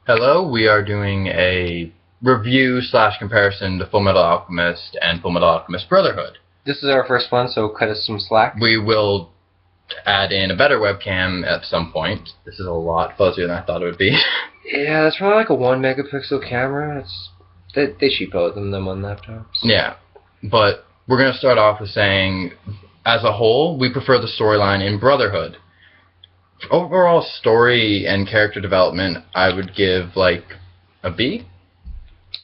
Hello, we are doing a review/comparison to Fullmetal Alchemist and Fullmetal Alchemist Brotherhood. This is our first one, so cut us some slack. We will add in a better webcam at some point. This is a lot fuzzier than I thought it would be. Yeah, it's probably like a 1 megapixel camera. They cheapoed them on laptops. Yeah, but we're going to start off with saying, as a whole, we prefer the storyline in Brotherhood. Overall story and character development, I would give like a B.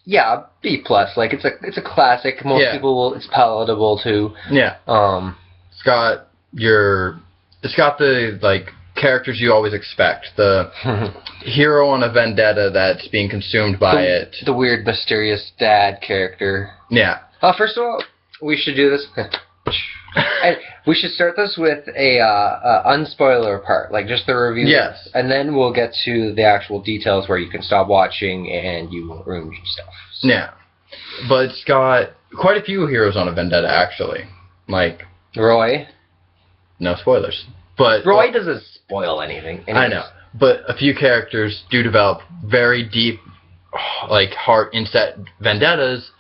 Yeah, B plus. Like it's a classic. Most people will. It's palatable too. Yeah. It's got the like characters you always expect. The hero on a vendetta that's being consumed by it. The weird, mysterious dad character. Yeah. First of all, we should do this. We should start this with a unspoiler part, like just the review. Yes. And then we'll get to the actual details where you can stop watching and you won't ruin stuff. So. Yeah. But it's got quite a few heroes on a vendetta, actually. Like... Roy. No spoilers. But Roy doesn't spoil anything. Anyways. I know. But a few characters do develop very deep, like, heart-inset vendettas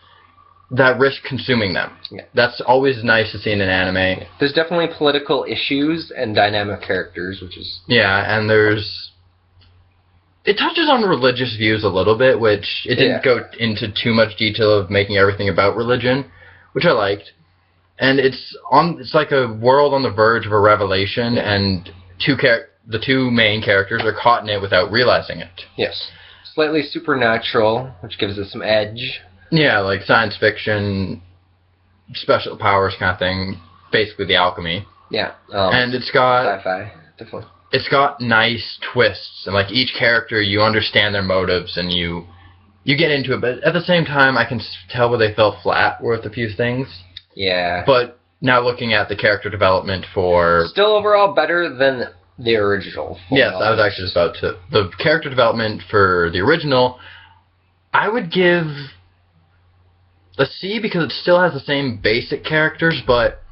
that risk consuming them. Yeah. That's always nice to see in an anime. There's definitely political issues and dynamic characters, which is... Yeah, and it touches on religious views a little bit, which it didn't go into too much detail of making everything about religion, which I liked. And it's like a world on the verge of a revelation, and the two main characters are caught in it without realizing it. Yes. Slightly supernatural, which gives it some edge. Yeah, like science fiction, special powers kind of thing, basically the alchemy. Yeah. And it's got... Sci-fi, definitely. It's got nice twists, and like each character, you understand their motives, and you get into it, but at the same time, I can tell where they fell flat with a few things. Yeah. But now looking at the character development for... Still overall better than the original. Yes, I was actually just about to... The character development for the original, I would give a C because it still has the same basic characters, but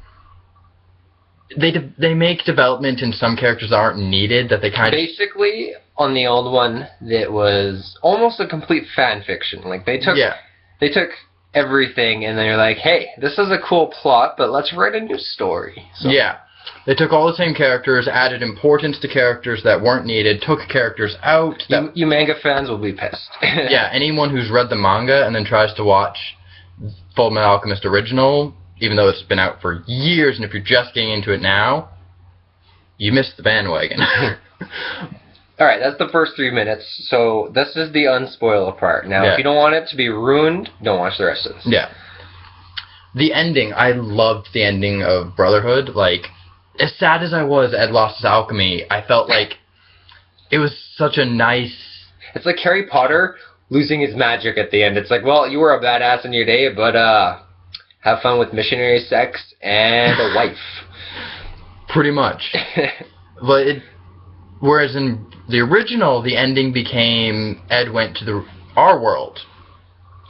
they make development in some characters that aren't needed, that they kind of... Basically, on the old one, it was almost a complete fan fiction. Like, they took everything and they're like, hey, this is a cool plot, but let's write a new story. So. Yeah. They took all the same characters, added importance to characters that weren't needed, took characters out. You manga fans will be pissed. Yeah, anyone who's read the manga and then tries to watch Fullmetal Alchemist original, even though it's been out for years, and if you're just getting into it now, you missed the bandwagon. Alright, that's the first 3 minutes, so this is the unspoiler part. Now, if you don't want it to be ruined, don't watch the rest of this. Yeah. The ending, I loved the ending of Brotherhood. Like, as sad as I was at lost his alchemy, I felt like it was such a nice... It's like Harry Potter losing his magic at the end. It's like, well, you were a badass in your day, but have fun with missionary sex and a wife. Pretty much. But whereas in the original, the ending became Ed went to our world.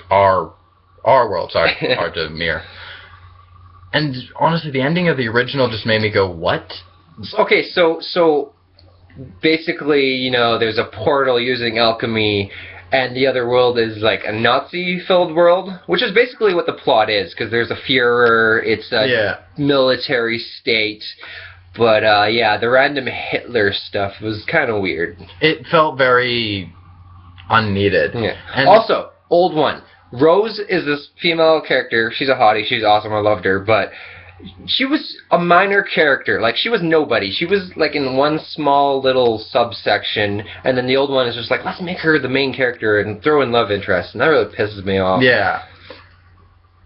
Our world, sorry. Hard to mirror. And honestly, the ending of the original just made me go, what? Okay, so basically, you know, there's a portal using alchemy, and the other world is like a Nazi-filled world, which is basically what the plot is, because there's a Führer, it's a military state, but yeah, the random Hitler stuff was kind of weird. It felt very unneeded. Yeah. And also, old one. Rose is this female character. She's a hottie. She's awesome. I loved her. But she was a minor character. Like, she was nobody. She was, like, in one small little subsection. And then the old one is just like, let's make her the main character and throw in love interest. And that really pisses me off. Yeah.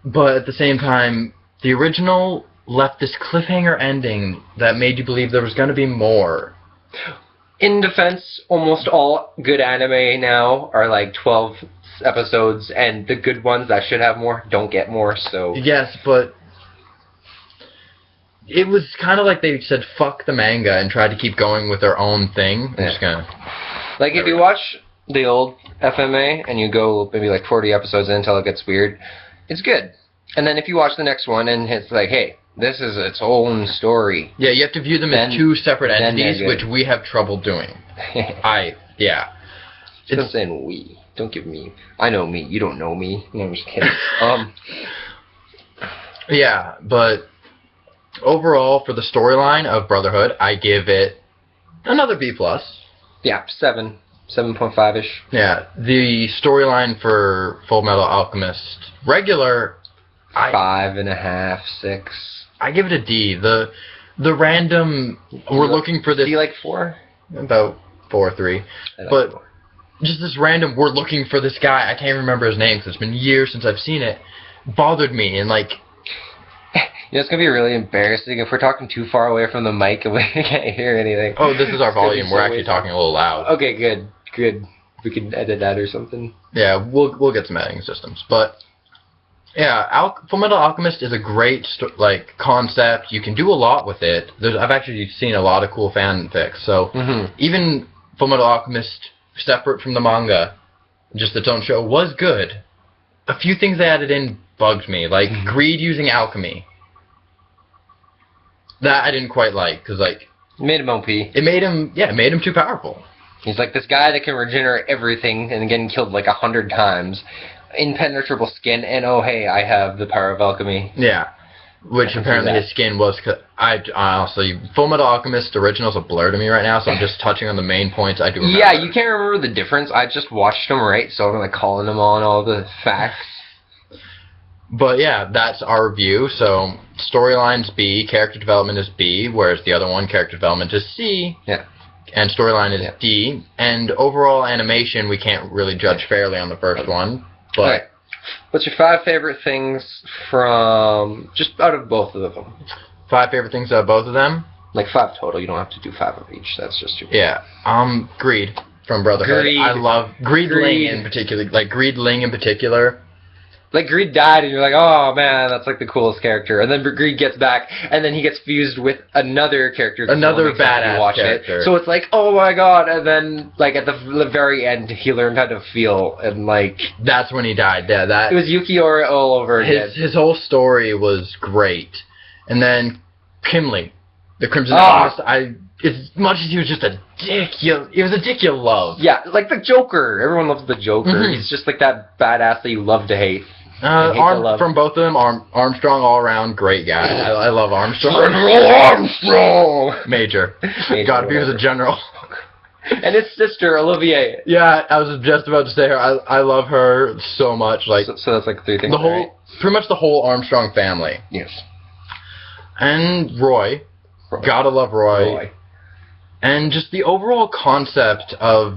But at the same time, the original left this cliffhanger ending that made you believe there was going to be more. In defense, almost all good anime now are like 12 episodes, and the good ones that should have more don't get more, so... Yes, but it was kind of like they said, fuck the manga, and tried to keep going with their own thing. I'm just gonna... Like, if you watch the old FMA, and you go maybe like 40 episodes in until it gets weird, it's good. And then if you watch the next one, and it's like, hey, this is its own story. Yeah, you have to view them as two separate entities, which we have trouble doing. Yeah. It's saying we. Don't give me. I know me. You don't know me. No, I'm just kidding. Yeah, but overall, for the storyline of Brotherhood, I give it another B+. Yeah, 7.5-ish. Yeah, the storyline for Fullmetal Alchemist regular, 5.5, 6. I give it a D. The random, we're looking for this. Do you like 4? About 4 or 3, but 4. Just this random, we're looking for this guy. I can't remember his name because it's been years since I've seen it. Bothered me and like. You know, it's going to be really embarrassing if we're talking too far away from the mic and we can't hear anything. Oh, this is our volume. We're actually talking a little loud. Okay, good. We can edit that or something. Yeah, we'll get some editing systems. But, yeah, Fullmetal Alchemist is a great concept. You can do a lot with it. I've actually seen a lot of cool fanfics. So, even Fullmetal Alchemist, separate from the manga, just its own show, was good. A few things they added in bugged me, like Greed using alchemy. That I didn't quite like, because, like... It made him OP. It made him too powerful. He's like this guy that can regenerate everything and getting killed like 100 times. Impenetrable skin, and oh hey, I have the power of alchemy. Yeah. Which apparently his skin was... I honestly... Fullmetal Alchemist original's a blur to me right now, so I'm just touching on the main points I do remember. Yeah, you can't remember the difference. I just watched them, right? So I'm like calling them on all the facts. But yeah, that's our review. So storyline's B, character development is B, whereas the other one, character development, is C. Yeah. And storyline is D. And overall animation, we can't really judge fairly on the first one. But right. What's your 5 favorite things from just out of both of them? 5 favorite things out of both of them? Like 5 total. You don't have to do 5 of each. That's just too. Yeah. Greed from Brotherhood. Greed. I love Greed Ling in particular. Like Greed Ling in particular. Like, Greed died, and you're like, oh, man, that's, like, the coolest character. And then Greed gets back, and then he gets fused with another character. Another badass character. So it's like, oh, my God. And then, like, at the very end, he learned how to feel, and, like... That's when he died, yeah. It was Yukiora all over again. His whole story was great. And then, Kimley, the Crimson Alchemist, as much as he was just a dick, he was a dick you love. Yeah, like the Joker. Everyone loves the Joker. He's just, like, that badass that you love to hate. From both of them, Armstrong all around, great guy. I love Armstrong. Armstrong! Major. God, if he was a general. And his sister, Olivier. Yeah, I was just about to say her. I love her so much. Like so that's like 3 things. Pretty much the whole Armstrong family. Yes. And Roy. Gotta love Roy. And just the overall concept of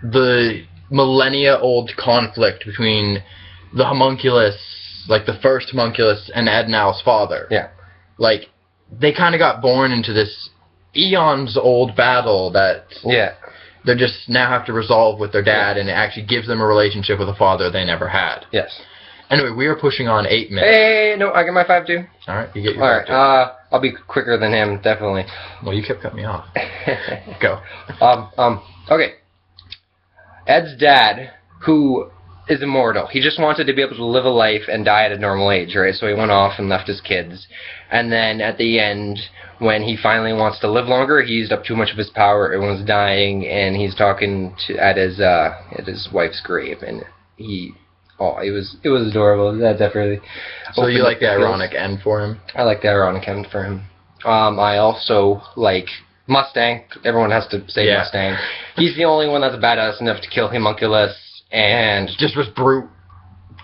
the millennia-old conflict between the homunculus, like the first homunculus, and Adnal's father. Yeah. Like, they kind of got born into this eons-old battle that they just now have to resolve with their dad, and it actually gives them a relationship with a father they never had. Yes. Anyway, we are pushing on 8 minutes. Hey, no, I get my 5 too. All right, you get your 5 too. I'll be quicker than him, definitely. Well, you kept cutting me off. Go. Okay. Ed's dad, who is immortal. He just wanted to be able to live a life and die at a normal age, right? So he went off and left his kids. And then at the end, when he finally wants to live longer, he used up too much of his power. Everyone's dying, and he's talking at his wife's grave, and it was adorable. That definitely. So you like the ironic end for him? I like the ironic end for him. I also like Mustang. Everyone has to say Mustang. He's the only one that's badass enough to kill Homunculus. And just was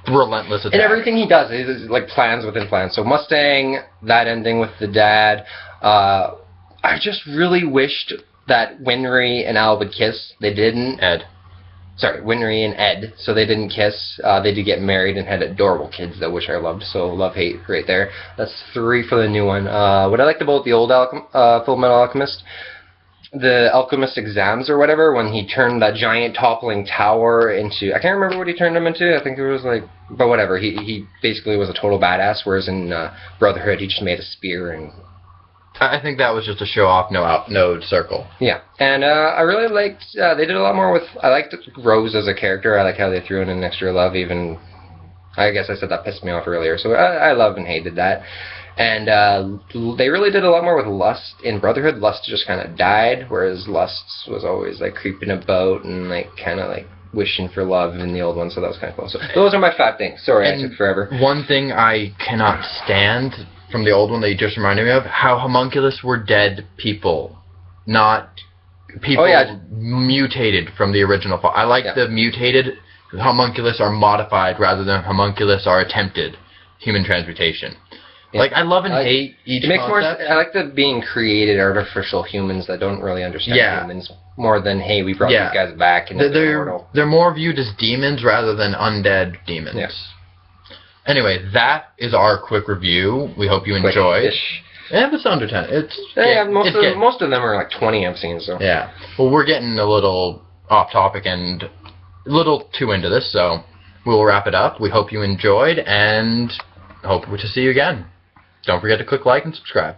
relentless attack. And everything he does is like plans within plans. So Mustang, that ending with the dad. I just really wished that Winry and Al would kiss. They didn't. Winry and Ed. So they didn't kiss. They did get married and had adorable kids, though, which I loved. So love-hate right there. That's 3 for the new one. What I liked about the old Fullmetal Alchemist, the Alchemist exams or whatever, when he turned that giant toppling tower into... I can't remember what he turned him into. I think it was like... But whatever. He basically was a total badass, whereas in Brotherhood, he just made a spear and... I think that was just a show-off node circle. Yeah. And I really liked... they did a lot more with... I liked Rose as a character. I like how they threw in an extra love, even... I guess I said that pissed me off earlier. So I loved and hated that. And they really did a lot more with Lust in Brotherhood. Lust just kind of died, whereas Lust was always like creeping about and like kind of like wishing for love in the old one. So that was kind of cool. So those are my 5 things. Sorry, I took forever. One thing I cannot stand from the old one that you just reminded me of: how homunculus were dead people, not people mutated from the original. I like the mutated homunculus are modified rather than homunculus are attempted human transmutation. Yeah. Like, I love and hate each it makes concept. I like the being created artificial humans that don't really understand humans more than, hey, we brought these guys back and they're immortal. They're more viewed as demons rather than undead demons. Yeah. Anyway, that is our quick review. We hope you enjoyed. Yeah, it's under 10. Most of them are like 20 I've seen. So. Yeah. Well, we're getting a little off topic and a little too into this, so we'll wrap it up. We hope you enjoyed and hope to see you again. Don't forget to click like and subscribe.